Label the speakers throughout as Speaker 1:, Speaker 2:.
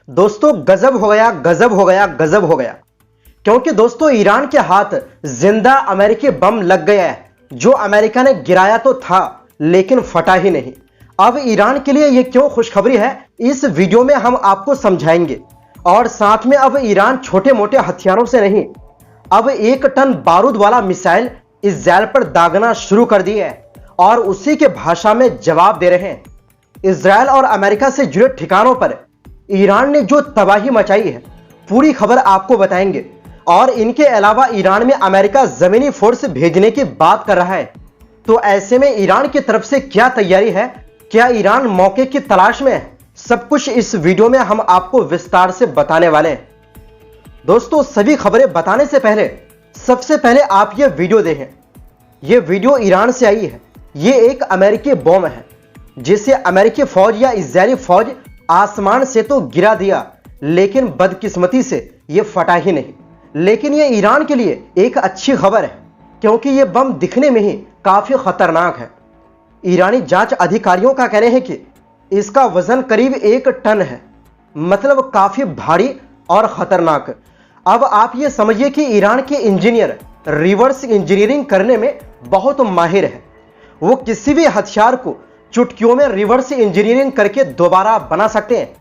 Speaker 1: दोस्तों गजब हो गया, गजब हो गया, गजब हो गया। क्योंकि दोस्तों ईरान के हाथ जिंदा अमेरिकी बम लग गया है, जो अमेरिका ने गिराया तो था लेकिन फटा ही नहीं। अब ईरान के लिए यह क्यों खुशखबरी है, इस वीडियो में हम आपको समझाएंगे। और साथ में अब ईरान छोटे मोटे हथियारों से नहीं, अब 1 टन बारूद वाला मिसाइल इजराइल पर दागना शुरू कर दिया है और उसी के भाषा में जवाब दे रहे हैं। इजराइल और अमेरिका से जुड़े ठिकानों पर ईरान ने जो तबाही मचाई है, पूरी खबर आपको बताएंगे। और इनके अलावा ईरान में अमेरिका जमीनी फोर्स भेजने की बात कर रहा है, तो ऐसे में ईरान की तरफ से क्या तैयारी है, क्या ईरान मौके की तलाश में है, सब कुछ इस वीडियो में हम आपको विस्तार से बताने वाले हैं। दोस्तों सभी खबरें बताने से पहले सबसे पहले आप ये वीडियो देखें। ये वीडियो ईरान से आई है। ये एक अमेरिकी बम है जिसे अमेरिकी फौज या इजरायली फौज आसमान से तो गिरा दिया, लेकिन बदकिस्मती से ये फटा ही नहीं। लेकिन ये ईरान के लिए एक अच्छी खबर है, क्योंकि ये बम दिखने में ही काफी खतरनाक है। ईरानी जांच अधिकारियों का कहना है कि इसका वजन करीब 1 टन है, मतलब काफी भारी और खतरनाक। अब आप ये समझिए कि ईरान के इंजीनियर रिवर्स इंजीनियरिंग करने में बहुत माहिर है। वो किसी भी हथियार को चुटकियों में रिवर्स इंजीनियरिंग करके दोबारा बना सकते हैं।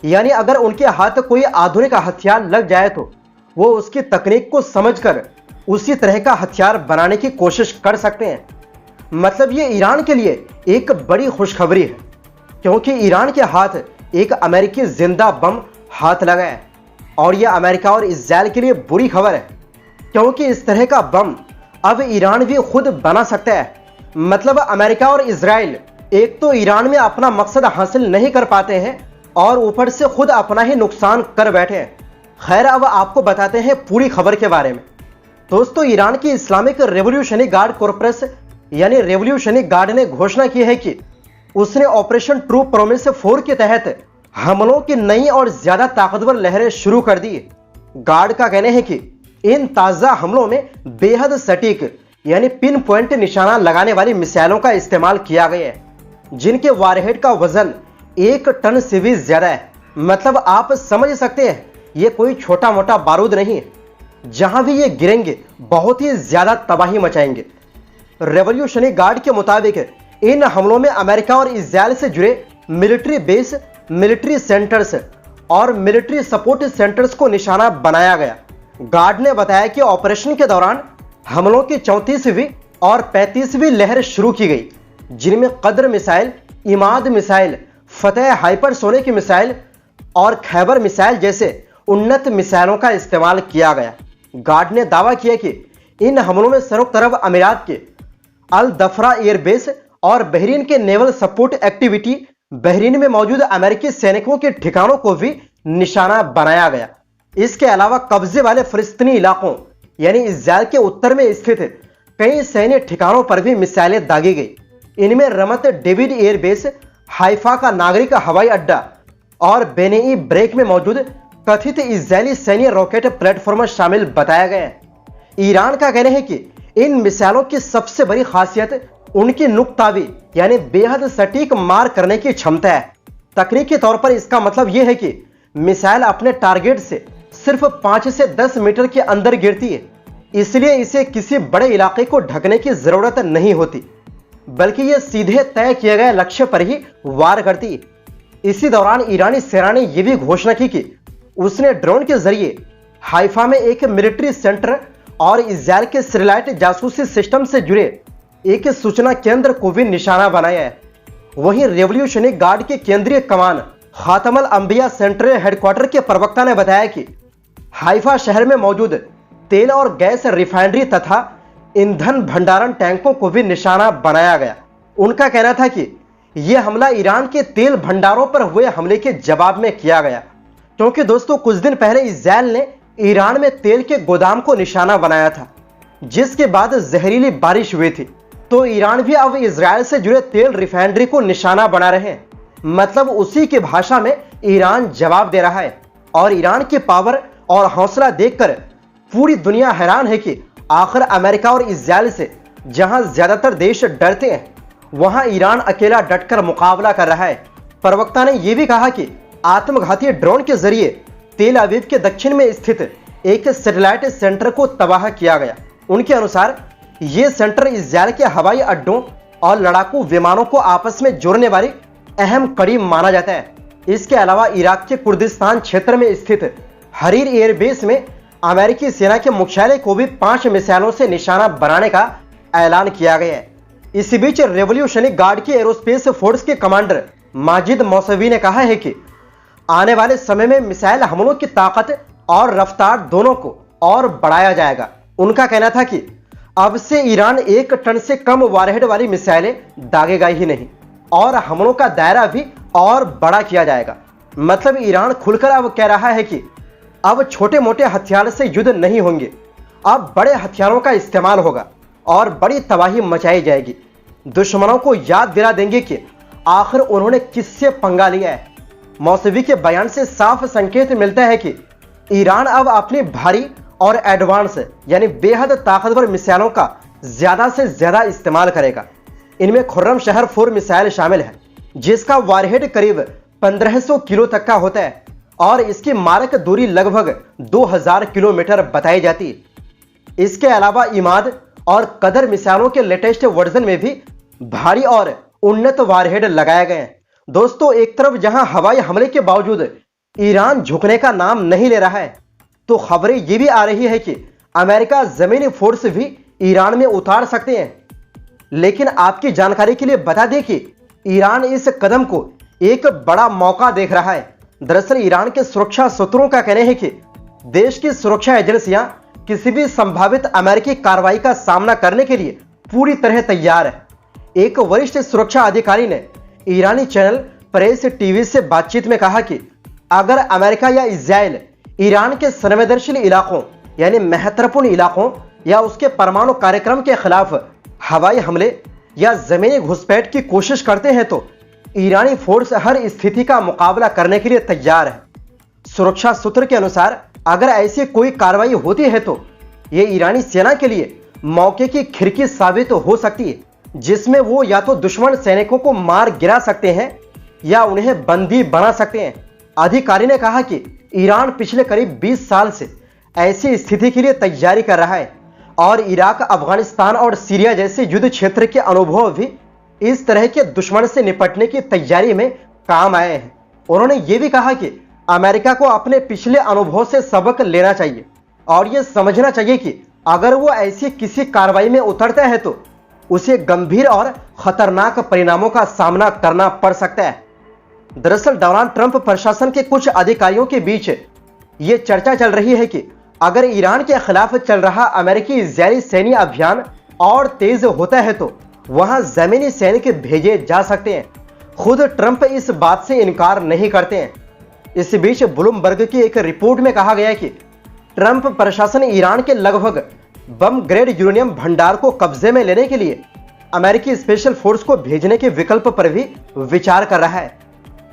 Speaker 1: यानी अगर उनके हाथ कोई आधुनिक हथियार लग जाए तो वो उसकी तकनीक को समझकर उसी तरह का हथियार बनाने की कोशिश कर सकते हैं। मतलब ये ईरान के लिए एक बड़ी खुशखबरी है, क्योंकि ईरान के हाथ एक अमेरिकी जिंदा बम हाथ लगा है। और यह अमेरिका और इजराइल के लिए बुरी खबर है, क्योंकि इस तरह का बम अब ईरान भी खुद बना सकता है। मतलब अमेरिका और इजराइल एक तो ईरान में अपना मकसद हासिल नहीं कर पाते हैं और ऊपर से खुद अपना ही नुकसान कर बैठे हैं। खैर अब आपको बताते हैं पूरी खबर के बारे में। दोस्तों ईरान की इस्लामिक रेवोल्यूशनरी गार्ड कॉर्पस यानी रेवोल्यूशनरी गार्ड ने घोषणा की है कि उसने ऑपरेशन ट्रू प्रॉमिस 4 के तहत हमलों की नई और ज्यादा ताकतवर लहरें शुरू कर दी। गार्ड का कहना है कि इन ताजा हमलों में बेहद सटीक यानी पिन पॉइंट निशाना लगाने वाली मिसाइलों का इस्तेमाल किया गया है, जिनके वारहेड का वजन 1 टन से भी ज्यादा है। मतलब आप समझ सकते हैं ये कोई छोटा मोटा बारूद नहीं है। जहां भी ये गिरेंगे बहुत ही ज्यादा तबाही मचाएंगे। रेवोल्यूशनरी गार्ड के मुताबिक इन हमलों में अमेरिका और इजराइल से जुड़े मिलिट्री बेस, मिलिट्री सेंटर्स और मिलिट्री सपोर्ट सेंटर्स को निशाना बनाया गया। गार्ड ने बताया कि ऑपरेशन के दौरान हमलों की 34वीं और 35वीं लहर शुरू की गई, जिनमें कद्र मिसाइल, इमाद मिसाइल, फतेह हाइपरसोनिक मिसाइल और खैबर मिसाइल जैसे उन्नत मिसाइलों का इस्तेमाल किया गया। गार्ड ने दावा किया कि इन हमलों में संयुक्त अरब अमीरात के अल दफरा एयरबेस और बहरीन के नेवल सपोर्ट एक्टिविटी, बहरीन में मौजूद अमेरिकी सैनिकों के ठिकानों को भी निशाना बनाया गया। इसके अलावा कब्जे वाले फिलिस्तीनी इलाकों यानी इजराइल के उत्तर में स्थित कई सैन्य ठिकानों पर भी मिसाइलें दागी गई। इनमें रमत डेविड एयरबेस, हाइफा का नागरिक हवाई अड्डा और बेनेई ब्रेक में मौजूद कथित इजरायली सैन्य रॉकेट प्लेटफॉर्म शामिल बताया गया है। ईरान का कहना है कि इन मिसाइलों की सबसे बड़ी खासियत उनकी नुकतावी यानी बेहद सटीक मार करने की क्षमता है। तकनीकी तौर पर इसका मतलब यह है कि मिसाइल अपने टारगेट से सिर्फ 5 से 10 मीटर के अंदर गिरती है, इसलिए इसे किसी बड़े इलाके को ढकने की जरूरत नहीं होती, बल्कि यह सीधे तय किए गए लक्ष्य पर ही वार करती है। इसी दौरान ईरानी सेना ने यह भी घोषणा की कि उसने ड्रोन के जरिए हाइफा में एक मिलिट्री सेंटर और इजराइल के सेटेलाइट जासूसी सिस्टम से जुड़े एक सूचना केंद्र को भी निशाना बनाया है। वहीं रेवोल्यूशनरी गार्ड के केंद्रीय कमान खातमल अंबिया सेंट्रल हेडक्वार्टर के प्रवक्ता ने बताया कि हाइफा शहर में मौजूद तेल और गैस रिफाइनरी तथा ईंधन भंडारण टैंकों को भी निशाना बनाया गया। उनका कहना था कि यह हमला ईरान के तेल भंडारों पर हुए हमले के जवाब में किया गया, क्योंकि दोस्तों कुछ दिन पहले इजराइल ने ईरान में तेल के गोदाम को निशाना बनाया था, जिसके बाद जहरीली बारिश हुई थी। तो ईरान भी अब इजराइल से जुड़े तेल रिफाइनरी को निशाना बना रहे हैं। मतलब उसी की भाषा में ईरान जवाब दे रहा है। और ईरान की पावर और हौसला देखकर पूरी दुनिया हैरान है कि आखिर अमेरिका और इजराइल से जहां ज्यादातर देश डरते हैं, वहां ईरान अकेला डटकर मुकाबला कर रहा है। प्रवक्ता ने यह भी कहा कि आत्मघाती ड्रोन के जरिए तेल अवीव के दक्षिण में स्थित एक सैटेलाइट सेंटर को तबाह किया गया। उनके अनुसार यह सेंटर इजरायल के हवाई अड्डों और लड़ाकू विमानों को आपस में जोड़ने वाली अहम कड़ी माना जाता है। इसके अलावा इराक के कुर्दिस्तान क्षेत्र में स्थित हरीर एयरबेस में अमेरिकी सेना के मुख्यालय को भी 5 मिसाइलों से निशाना बनाने का ऐलान किया गया है। इसी बीच रेवोल्यूशनरी गार्ड के एरोस्पेस फोर्स के कमांडर माजिद मौसवी ने कहा है कि आने वाले समय में मिसाइल हमलों की ताकत और रफ्तार दोनों को और बढ़ाया जाएगा। उनका कहना था कि अब से ईरान 1 टन से कम वारहेड वाली मिसाइलें दागेगा ही नहीं और हमलों का दायरा भी और बड़ा किया जाएगा। मतलब ईरान खुलकर अब कह रहा है कि अब छोटे मोटे हथियार से युद्ध नहीं होंगे, अब बड़े हथियारों का इस्तेमाल होगा और बड़ी तबाही मचाई जाएगी। दुश्मनों को याद दिला देंगे कि आखिर उन्होंने किससे पंगा लिया है। मौसवी के बयान से साफ संकेत मिलता है कि ईरान अब अपनी भारी और एडवांस यानी बेहद ताकतवर मिसाइलों का ज्यादा से ज्यादा इस्तेमाल करेगा। इनमें खुर्रम शहर 4 मिसाइल शामिल है, जिसका वारहेड करीब 1500 किलो तक का होता है और इसकी मारक दूरी लगभग 2000 किलोमीटर बताई जाती है। इसके अलावा इमाद और कदर मिसाइलों के लेटेस्ट वर्जन में भी भारी और उन्नत वारहेड लगाए गए हैं। दोस्तों, एक तरफ जहां हवाई हमले के बावजूद ईरान झुकने का नाम नहीं ले रहा है, तो खबरें ये भी आ रही है कि अमेरिका जमीनी फोर्स भी ईरान में उतार सकते हैं। लेकिन आपकी जानकारी के लिए बता दें कि ईरान इस कदम को एक बड़ा मौका देख रहा है। दरअसल ईरान के सुरक्षा सूत्रों का कहना है कि देश की सुरक्षा एजेंसियां किसी भी संभावित अमेरिकी कार्रवाई का सामना करने के लिए पूरी तरह तैयार है। एक वरिष्ठ सुरक्षा अधिकारी ने ईरानी चैनल प्रेस टीवी से बातचीत में कहा कि अगर अमेरिका या इजराइल ईरान के संवेदनशील इलाकों यानी महत्वपूर्ण इलाकों या उसके परमाणु कार्यक्रम के खिलाफ हवाई हमले या जमीनी घुसपैठ की कोशिश करते हैं तो ईरानी फोर्स हर स्थिति का मुकाबला करने के लिए तैयार है। सुरक्षा सूत्र के अनुसार अगर ऐसी कोई कार्रवाई होती है तो यह ईरानी सेना के लिए मौके की खिड़की साबित हो सकती है, जिसमें वो या तो दुश्मन सैनिकों को मार गिरा सकते हैं या उन्हें बंदी बना सकते हैं। अधिकारी ने कहा कि ईरान पिछले करीब 20 साल से ऐसी स्थिति के लिए तैयारी कर रहा है और इराक, अफगानिस्तान और सीरिया जैसे युद्ध क्षेत्र के अनुभव भी इस तरह के दुश्मन से निपटने की तैयारी में काम आए हैं। उन्होंने ये भी कहा कि अमेरिका को अपने पिछले अनुभव से सबक लेना चाहिए और यह समझना चाहिए कि अगर वो ऐसी किसी कार्रवाई में उतरता है तो उसे गंभीर और खतरनाक परिणामों का सामना करना पड़ सकता है। दरअसल डोनाल्ड ट्रंप प्रशासन के कुछ अधिकारियों के बीच ये चर्चा चल रही है कि अगर ईरान के खिलाफ चल रहा अमेरिकी इजरायली सैन्य अभियान और तेज होता है तो वहां जमीनी सैनिक भेजे जा सकते हैं। खुद ट्रंप इस बात से इनकार नहीं करते हैं। इस बीच ब्लूमबर्ग की एक रिपोर्ट में कहा गया कि ट्रंप प्रशासन ईरान के लगभग बम ग्रेड यूरेनियम भंडार को कब्जे में लेने के लिए अमेरिकी स्पेशल फोर्स को भेजने के विकल्प पर भी विचार कर रहा है।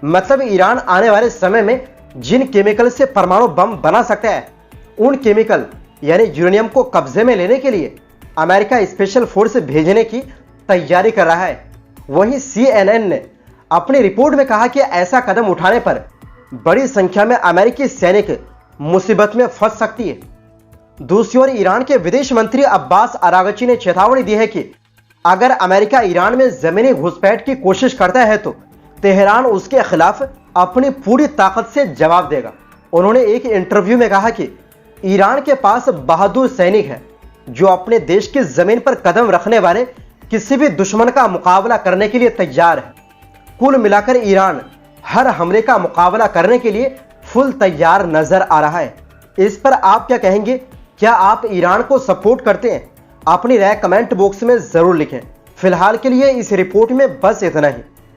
Speaker 1: मतलब ईरान आने वाले समय में जिन केमिकल से परमाणु बम बना सकता है, उन केमिकल यानी यूरेनियम को कब्जे में लेने के लिए अमेरिका स्पेशल फोर्स भेजने की तैयारी कर रहा है। वहीं CNN ने अपनी रिपोर्ट में कहा कि ऐसा कदम उठाने पर बड़ी संख्या में अमेरिकी सैनिक मुसीबत में फंस सकती है। दूसरी ओर ईरान के विदेश मंत्री अब्बास अरागची ने चेतावनी दी है कि अगर अमेरिका ईरान में जमीनी घुसपैठ की कोशिश करता है तो तेहरान उसके खिलाफ अपनी पूरी ताकत से जवाब देगा। उन्होंने एक इंटरव्यू में कहा कि ईरान के पास बहादुर सैनिक हैं जो अपने देश की जमीन पर कदम रखने वाले किसी भी दुश्मन का मुकाबला करने के लिए तैयार है। कुल मिलाकर ईरान हर हमले का मुकाबला करने के लिए फुल तैयार नजर आ रहा है। इस पर आप क्या कहेंगे? क्या आप ईरान को सपोर्ट करते हैं? अपनी राय कमेंट बॉक्स में जरूर लिखें। फिलहाल के लिए इस रिपोर्ट में बस इतना ही।